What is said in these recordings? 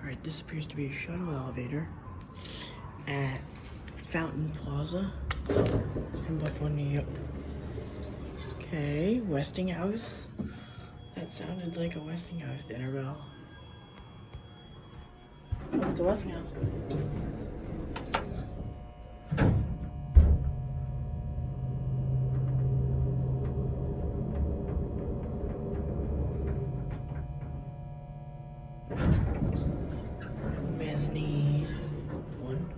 Alright, this appears to be a shuttle elevator at Fountain Plaza in Buffalo, New York. Okay, Westinghouse. That sounded like a Westinghouse dinner bell. Oh, it's a Westinghouse. Mezzanine one.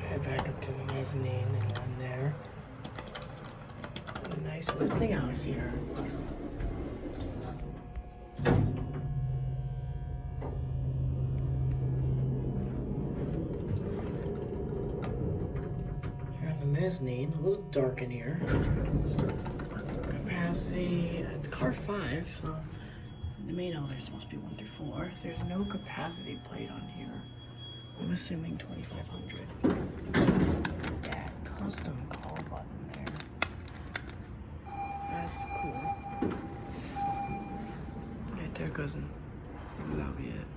Head back up to the mezzanine and one there. A nice Westinghouse here. Here on the mezzanine, a little dark in here. Capacity, it's car 5, so the main elevator is supposed to be 1 through 4. There's no capacity plate on here. I'm assuming 2,500. That custom call button there. That's cool. Right there, cousin. That'll be it.